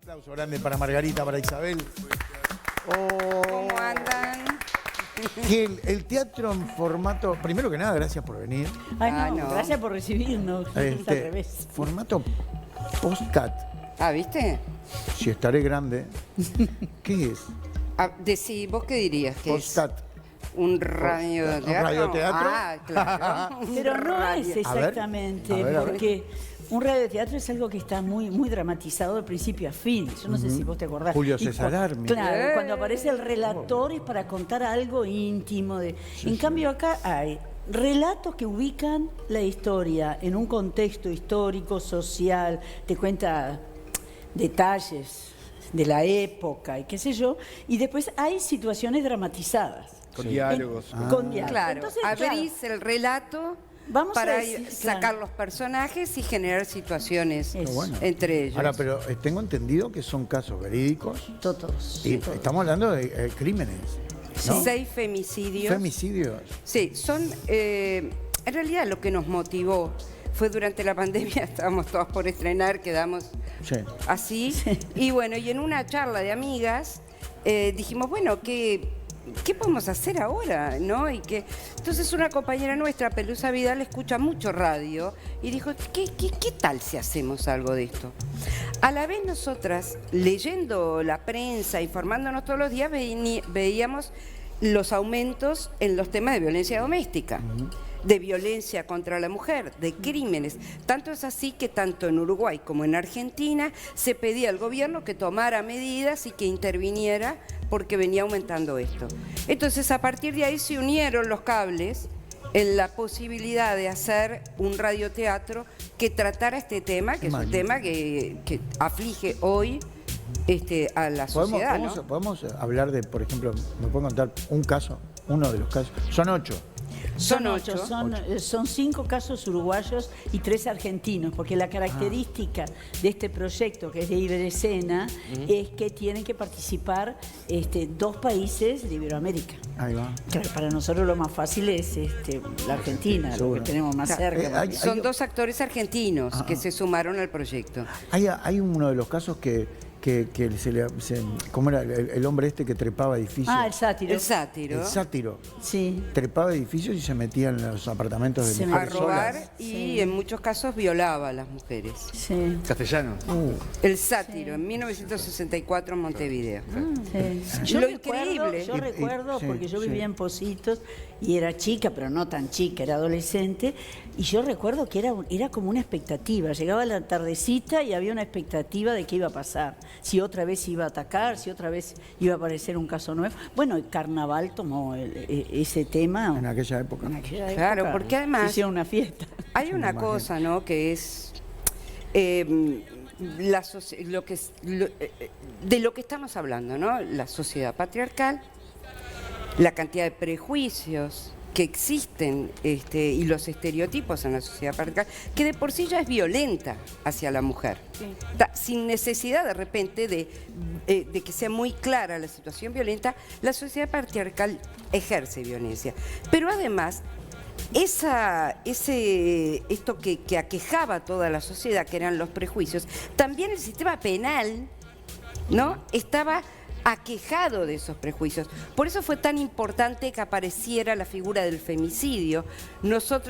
aplauso grande para Margarita, para Isabel. ¿Cómo andan? Que el teatro en formato... Primero que nada, gracias por venir. Ay, no, gracias por recibirnos. Es al revés. Formato postcat. Ah, ¿viste? Si estaré grande. ¿Qué es? Ah, decí, ¿vos qué dirías que Postcat. es? ¿Un radioteatro? ¿Un radioteatro? Ah, claro. Pero no es A ver, exactamente, a ver. porque un radioteatro es algo que está muy dramatizado de principio a fin. Yo no sé si vos te acordás. Julio Y César Armi. Claro, cuando aparece el relator es para contar algo íntimo. En cambio acá hay relatos que ubican la historia en un contexto histórico, social, te cuenta detalles de la época y qué sé yo, y después hay situaciones dramatizadas. Con diálogos. Con diálogos. Claro, Entonces, abrís el relato Vamos a para decir, sacar claro. los personajes y generar situaciones Eso. Bueno. entre ellos. Ahora, pero tengo entendido que son casos verídicos. Todos. Y todos. estamos hablando de crímenes. ¿no? 6 femicidios. Femicidios. Sí, son... en realidad lo que nos motivó fue durante la pandemia, estábamos todas por estrenar, quedamos Sí. así. Y bueno, y en una charla de amigas dijimos, bueno, ¿qué podemos hacer ahora? ¿No? Entonces una compañera nuestra, Pelusa Vidal, escucha mucho radio y dijo, ¿qué tal si hacemos algo de esto? A la vez nosotras, leyendo la prensa, informándonos todos los días, veíamos los aumentos en los temas de violencia doméstica. De violencia contra la mujer, de crímenes. Tanto es así que tanto en Uruguay como en Argentina se pedía al gobierno que tomara medidas y que interviniera porque venía aumentando esto. Entonces, a partir de ahí se unieron los cables en la posibilidad de hacer un radioteatro que tratara este tema, que es un tema que aflige hoy a la sociedad, ¿no? ¿Podemos hablar de, por ejemplo, me pueden contar un caso, uno de los casos? Son 8. Son 8, son 5 casos uruguayos y 3 argentinos, porque la característica de este proyecto, que es de Iberescena, es que tienen que participar 2 países de Iberoamérica. Ahí va. Claro, para nosotros lo más fácil es la Argentina, lo que tenemos más cerca. Son 2 actores argentinos que se sumaron al proyecto. Hay uno de los casos que ¿cómo era? El hombre este que trepaba edificios. El sátiro. El sátiro. El sátiro. Sí. Trepaba edificios y se metía en los apartamentos de A mujeres robar solas. y en muchos casos violaba a las mujeres. Sí. Castellano. El sátiro, en 1964 en Montevideo. Sí. Lo increíble. Yo recuerdo, sí, porque yo sí. vivía en Positos y era chica, pero no tan chica, era adolescente, y yo recuerdo que era como una expectativa. Llegaba la tardecita y había una expectativa de qué iba a pasar. Si otra vez iba a atacar, si otra vez iba a aparecer un caso nuevo. Bueno, el carnaval tomó ese tema. En aquella época. Claro, porque además hicieron una fiesta. hay una cosa, ¿no? Que es de lo que estamos hablando, ¿no? La sociedad patriarcal, la cantidad de prejuicios que existen y los estereotipos en la sociedad patriarcal, que de por sí ya es violenta hacia la mujer. Sin necesidad de repente de que sea muy clara la situación violenta, la sociedad patriarcal ejerce violencia. Pero además, esto que aquejaba a toda la sociedad, que eran los prejuicios, también el sistema penal, ¿no? Estaba aquejado de esos prejuicios. Por eso fue tan importante que apareciera la figura del femicidio. Nuestro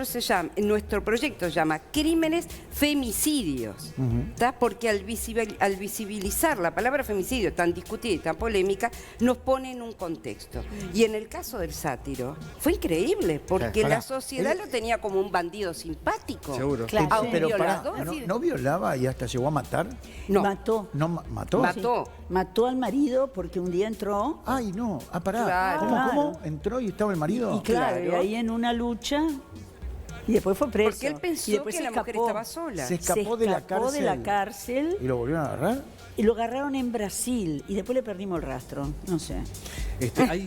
proyecto se llama Crímenes Femicidios, ¿tá? Porque al visibilizar la palabra femicidio tan discutida y tan polémica, nos pone en un contexto. Y en el caso del sátiro, fue increíble, porque la sociedad lo tenía como un bandido simpático. Seguro. Claro. A un Pero violador. ¿no violaba y hasta llegó a matar? No. Mató. ¿No mató? Mató al marido porque un día entró. Ay, no. Pará. Claro. ¿Cómo? ¿Entró y estaba el marido? Y claro, Claro. y ahí en una lucha. Y después fue preso. Porque él Y pensó después que se la mujer escapó. estaba sola. Se escapó de la cárcel. ¿Y lo volvieron a agarrar? Y lo agarraron en Brasil y después le perdimos el rastro, no sé.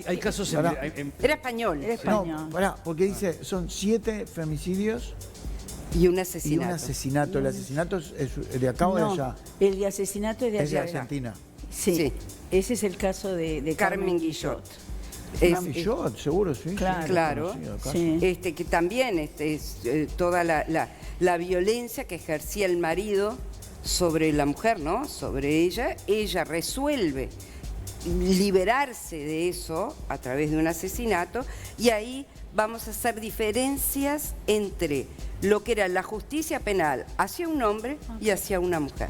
Hay casos Pará. Era español. Era español. No, pará, porque dice, son 7 femicidios Y un y asesinato. un asesinato. ¿El asesinato es de acá o de No, allá? el de asesinato es de Es de allá. Argentina. Sí. Sí. Ese es el caso de Carmen Guillot. Yo, seguro, sí. Claro. Claro. conocido acá. Sí. Que también es toda la violencia que ejercía el marido sobre la mujer, ¿no? Sobre ella. Ella resuelve liberarse de eso a través de un asesinato y ahí vamos a hacer diferencias entre lo que era la justicia penal hacia un hombre y hacia una mujer.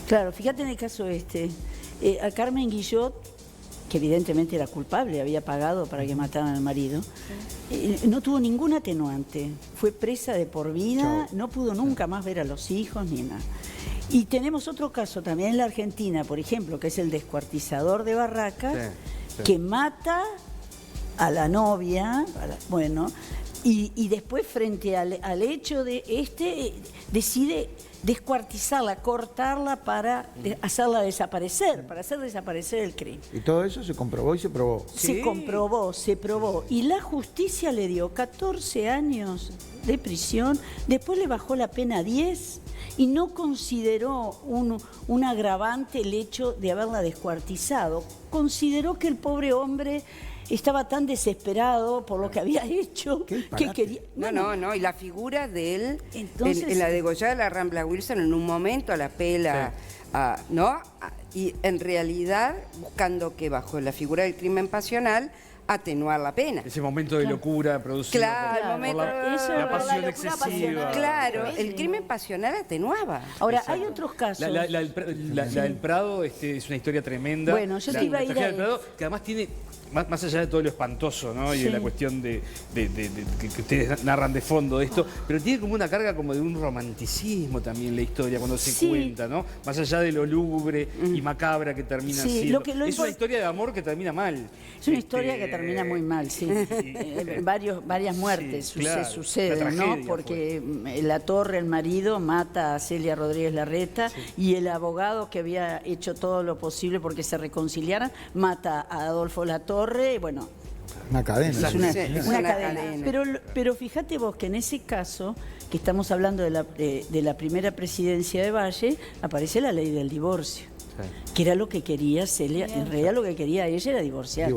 Claro, fíjate en el caso a Carmen Guillot, que evidentemente era culpable, había pagado para que mataran al marido, no tuvo ningún atenuante, fue presa de por vida, no pudo nunca más ver a los hijos ni nada. Y tenemos otro caso también en la Argentina, por ejemplo, que es el descuartizador de Barracas, que mata a la novia, y después frente al hecho de decide descuartizarla, cortarla para hacerla desaparecer, para hacer desaparecer el crimen. Y todo eso se comprobó y se probó. Se comprobó, se probó. Y la justicia le dio 14 años de prisión, después le bajó la pena a 10 y no consideró un agravante el hecho de haberla descuartizado. Consideró que el pobre hombre estaba tan desesperado por lo que había hecho que quería... No, y la figura de él, Entonces, en la degollada de la Rambla Wilson, en un momento la pela, ¿no? Y en realidad buscando que bajo la figura del crimen pasional atenuar la pena. Ese momento de locura producido por la pasión excesiva. Claro, el crimen pasional atenuaba. Ahora, hay otros casos. La del Prado es una historia tremenda. Bueno, yo te iba a ir tragedia a del Prado, que además tiene, más allá de todo lo espantoso, ¿no? Y de la cuestión que ustedes narran de fondo de esto, pero tiene como una carga como de un romanticismo también la historia cuando se cuenta, ¿no? Más allá de lo lúgubre y macabra que termina siendo. Es una historia de amor que termina mal. Es una historia que termina muy mal, sí. Varias muertes suceden, ¿no? Porque La Torre, el marido, mata a Celia Rodríguez Larreta y el abogado que había hecho todo lo posible porque se reconciliaran, mata a Adolfo La Torre, bueno... Una cadena. Es una cadena. Pero fíjate vos que en ese caso, que estamos hablando de la primera presidencia de Valle, aparece la ley del divorcio. Que era lo que quería Celia, en realidad lo que quería ella era divorciar.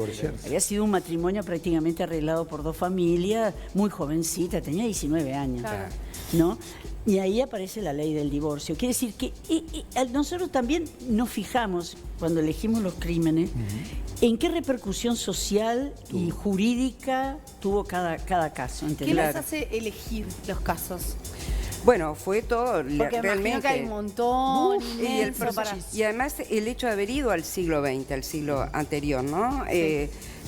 Había sido un matrimonio prácticamente arreglado por dos familias, muy jovencita, tenía 19 años, ¿no? Y ahí aparece la ley del divorcio. Quiere decir que nosotros también nos fijamos, cuando elegimos los crímenes, en qué repercusión social y jurídica tuvo cada caso. ¿Qué les hace elegir los casos? Bueno, fue todo porque realmente. Que hay un montón. Y además el hecho de haber ido al siglo XX, al siglo anterior, ¿no?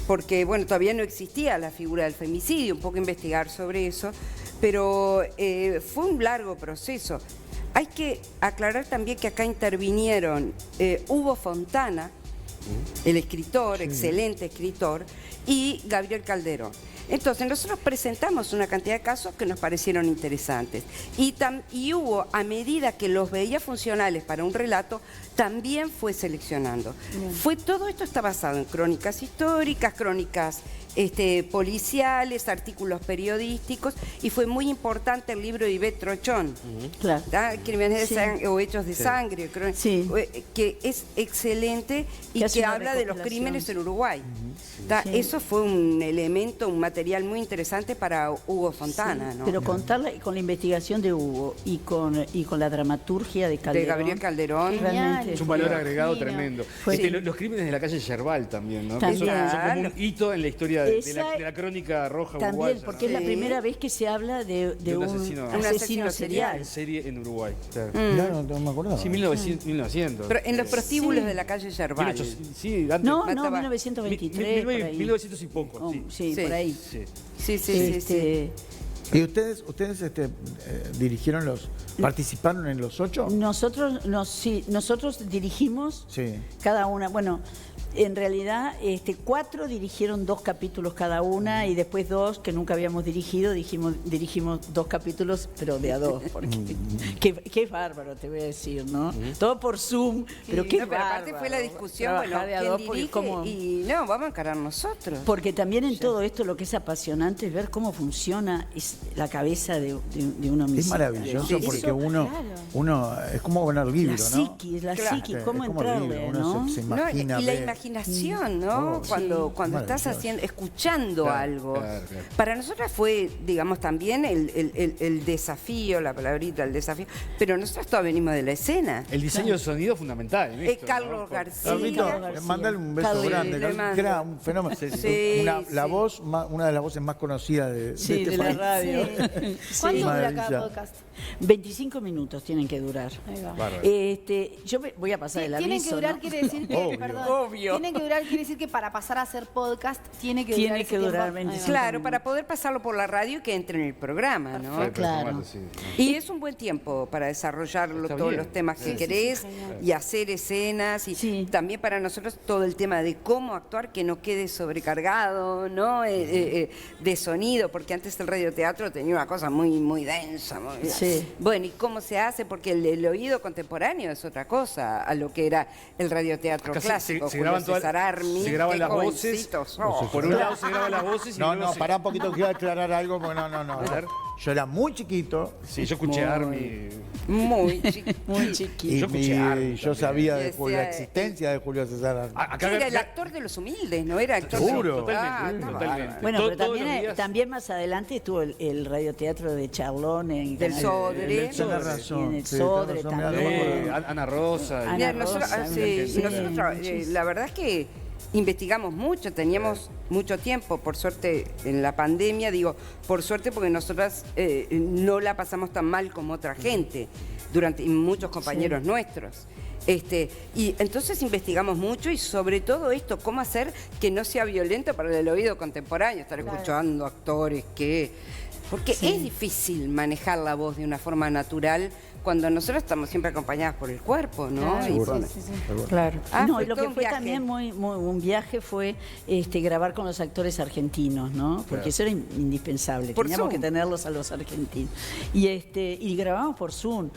Porque, bueno, todavía no existía la figura del femicidio, un poco investigar sobre eso, pero fue un largo proceso. Hay que aclarar también que acá intervinieron Hugo Fontana, el escritor, excelente escritor, y Gabriel Calderón. Entonces, nosotros presentamos una cantidad de casos que nos parecieron interesantes. Y hubo, a medida que los veía funcionales para un relato, también fue seleccionando. Todo esto está basado en crónicas históricas, crónicas policiales, artículos periodísticos, y fue muy importante el libro de Ivette Trochón, Crímenes de Sangre o Hechos de Sangre, que es excelente y que habla de los crímenes en Uruguay. Eso fue un elemento, un material muy interesante para Hugo Fontana, ¿no? Pero contarla con la investigación de Hugo y con la dramaturgia de Calderón. De Gabriel Calderón. Es un valor agregado tremendo. Los crímenes de la calle Yerbal también, ¿no? También. Son como un hito en la historia de la crónica roja también, uruguaya. También, porque es la primera vez que se habla de un asesino serial. En serie en Uruguay. Claro, no me acuerdo. Sí, 1900. Pero en los prostíbulos de la calle Yerbal. Sí, antes. No, 1923. 1900 y poco. Sí, por ahí. Sí. ¿Y ustedes dirigieron participaron en los 8? Nosotros dirigimos cada una, bueno, en realidad 4 dirigieron 2 capítulos cada una y después 2 que nunca habíamos dirigido, dirigimos 2 capítulos, pero de a 2, porque qué bárbaro, te voy a decir, ¿no? Todo por Zoom, pero qué bárbaro. Aparte fue la discusión, ¿quién dirige? Y no, vamos a encarar nosotros. Porque también en todo esto lo que es apasionante es ver cómo funciona la cabeza de un homicidio. Es maravilloso porque uno es como ver el libro, la psiquis, cómo entrarle, uno ¿no? se imagina, y la imaginación imaginación, ¿no? Cuando estás escuchando algo. Claro. Para nosotras fue, digamos, también el desafío, la palabrita, el desafío, pero nosotros todos venimos de la escena. El diseño de sonido es fundamental en esto, Carlos ¿no? García. Carlito, mandale un beso Carlos, grande, le mando. que era un fenómeno. Sí, La voz, una de las voces más conocidas de Sí, este de la país. radio. ¿Cuánto dura Maravilla. cada podcast? 25 minutos tienen que durar. Ahí va. Bárbaro. Yo voy a pasar el aviso. Tienen que durar, ¿no? quiere decir que, Obvio. perdón, Obvio. tienen que durar, quiere decir que para pasar a hacer podcast tiene que durar Tiene que ese durar tiempo. Ahí va. 25. Claro, para poder pasarlo por la radio y que entre en el programa, ¿no? Perfecto, Claro. formato, sí. Y es un buen tiempo para desarrollar Está todos bien. los temas que Sí, querés y hacer escenas y Sí. también para nosotros todo el tema de cómo actuar que no quede sobrecargado, ¿no? De sonido, porque antes el radioteatro tenía una cosa muy densa. Sí. Bueno, ¿y cómo se hace? Porque el oído contemporáneo es otra cosa a lo que era el radioteatro Acá clásico. se Julio graban todas, César Armi, se graban qué las voces. jovencitos sos. Por un lado se graban las voces y No, luego no, se- pará un poquito, quiero aclarar algo, porque no. A ver. Yo era muy chiquito Sí, yo escuché a Armi. Muy chiquito. Muy y, chiquito. Yo escuché a Armi yo también. sabía de Decía, la existencia de Julio César Armi. Acá Era el actor de los humildes, ¿no? Era actor Seguro. de... Totalmente, está totalmente. bárbaro. Bueno, Todo- pero todos también, los días- también más adelante estuvo el radioteatro de Charlón en Del Sodre. Tenés Sodre, razón, y en el sí, Sodre tenés razón, también. mirá, no me acuerdo. Ana Rosa. Ana Mira, nosotros, Rosa, sí, sí, nosotros muchísimo. la verdad es que investigamos mucho, teníamos mucho tiempo, por suerte en la pandemia, digo, por suerte porque nosotras no la pasamos tan mal como otra gente, y muchos compañeros nuestros. Y entonces investigamos mucho y sobre todo esto, cómo hacer que no sea violento para el oído contemporáneo, estar escuchando actores porque es difícil manejar la voz de una forma natural cuando nosotros estamos siempre acompañadas por el cuerpo, ¿no? Claro. Y Seguro. por- Claro. Ah, No, fue y lo todo que un fue viaje. también un viaje fue grabar con los actores argentinos, ¿no? Porque eso era indispensable. Por Teníamos Zoom. que tenerlos a los argentinos. Y grabamos por Zoom.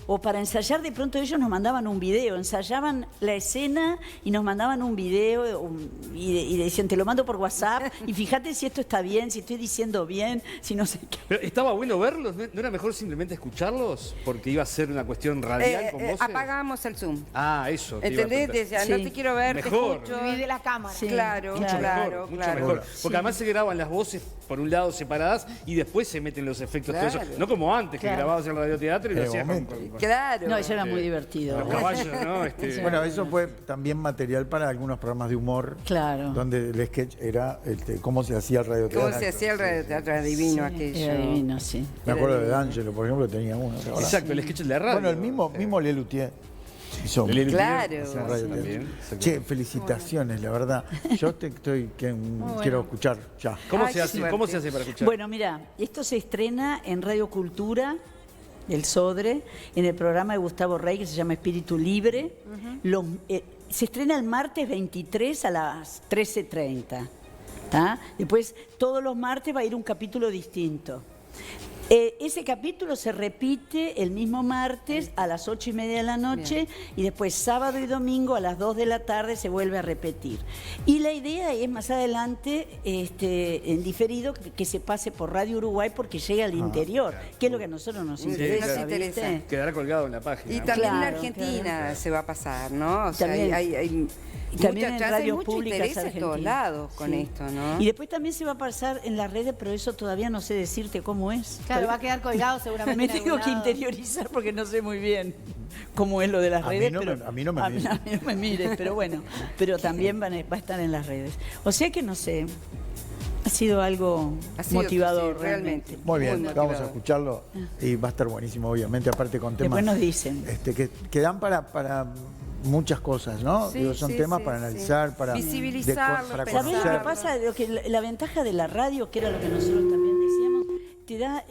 O para ensayar, de pronto ellos nos mandaban un video, ensayaban la escena y nos mandaban un video y decían, te lo mando por WhatsApp y fíjate si esto está bien, si estoy diciendo bien, si no sé qué. Pero estaba bueno verlos, ¿no era mejor simplemente escucharlos? Porque iba a ser una cuestión radial con voces. apagamos el Zoom. Ah, eso. te iba a ¿Entendés? preguntar. Decía, Sí. no te quiero ver, Mejor. te escucho. Divide la cámara. Sí. Claro, Mucho claro, Mucho claro. mejor. Porque además se graban las voces por un lado separadas y después se meten los efectos, todo Claro. eso. No como antes, que Claro. grababas en el radioteatro y lo De hacías momento. con Claro. No, eso era muy divertido. los caballos, ¿no? Bueno, eso fue también material para algunos programas de humor. Claro. Donde el sketch era cómo se hacía el radioteatro. ¿Cómo se hacía el radioteatro? Era divino aquello. Era divino, sí. Me acuerdo de D'Angelo, por ejemplo, tenía uno. ¿te acordás? Exacto, el sketch de la radio. Bueno, el mismo Lelutier hizo Lelutier Claro. hizo Sí, radioteatro. también, exactamente. Che, felicitaciones, la verdad. Yo quiero escuchar ya. ¿Cómo Ay, se qué hace? suerte. ¿Cómo se hace para escuchar? Bueno, mira, esto se estrena en Radio Cultura, el Sodre, en el programa de Gustavo Rey que se llama Espíritu Libre. Se estrena el martes 23 a las 13:30. ¿Tá? Después, todos los martes va a ir un capítulo distinto. Ese capítulo se repite el mismo martes a las 8:30 de la noche y después sábado y domingo a las 2 de la tarde se vuelve a repetir. Y la idea es más adelante, en diferido, que se pase por Radio Uruguay porque llega al interior, que es lo que a nosotros nos interesa. nos interesa. ¿viste? Quedará colgado en la página. Y ¿no? también en Claro, Argentina se va a pasar, ¿no? O sea, También. hay Y también mucha en chance, hay radios mucho públicas interés en todos argentinas. lados con Sí. esto, ¿no? Y después también se va a pasar en las redes, pero eso todavía no sé decirte cómo es. Claro, va a quedar colgado seguramente. Me en tengo algún que lado. interiorizar porque no sé muy bien cómo es lo de las A mí redes. no pero me- a mí no me a mires. a mí no me mires, pero bueno, pero también va a estar en las redes. O sea que no sé, ha sido algo Ha sido, motivador sí, realmente. Muy bien, Muy vamos a motivador. escucharlo y va a estar buenísimo, obviamente, aparte con temas Después nos dicen. que dan para muchas cosas, ¿no? Sí, Digo, son sí, temas sí, para sí. analizar, para Visibilizarlos, para pensarlos. ¿Sabés lo que conocer. pasa? La ventaja de la radio, que era lo que nosotros también decíamos, te da,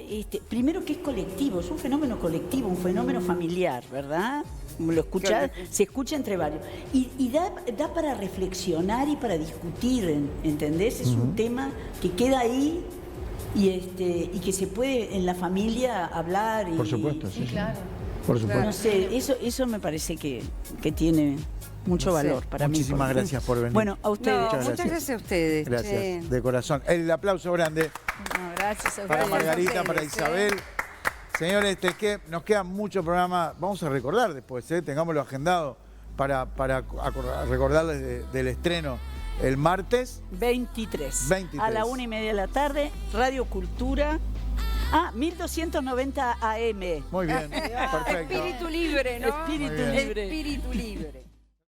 primero que es colectivo, es un fenómeno colectivo, un fenómeno familiar, ¿verdad? Lo escucha, se escucha entre varios. Y da para reflexionar y para discutir, ¿entendés? Es un tema que queda ahí y que se puede en la familia hablar. Por supuesto, sí, sí. Claro. Por supuesto. No sé, eso me parece que tiene mucho valor para mí. Muchísimas porque- gracias por venir. Bueno, a ustedes. No, Muchas muchas gracias. gracias a ustedes. Gracias, che. de corazón. El aplauso grande No, gracias a para ustedes. Margarita, para ustedes, Isabel. Señores, nos queda mucho programa. Vamos a recordar después, tengámoslo agendado para recordarles del estreno el martes 23. 23. A la 1:30 de la tarde, Radio Cultura. 1290 AM. Muy bien, perfecto. Espíritu libre, ¿no? Espíritu Muy bien. libre. Espíritu libre.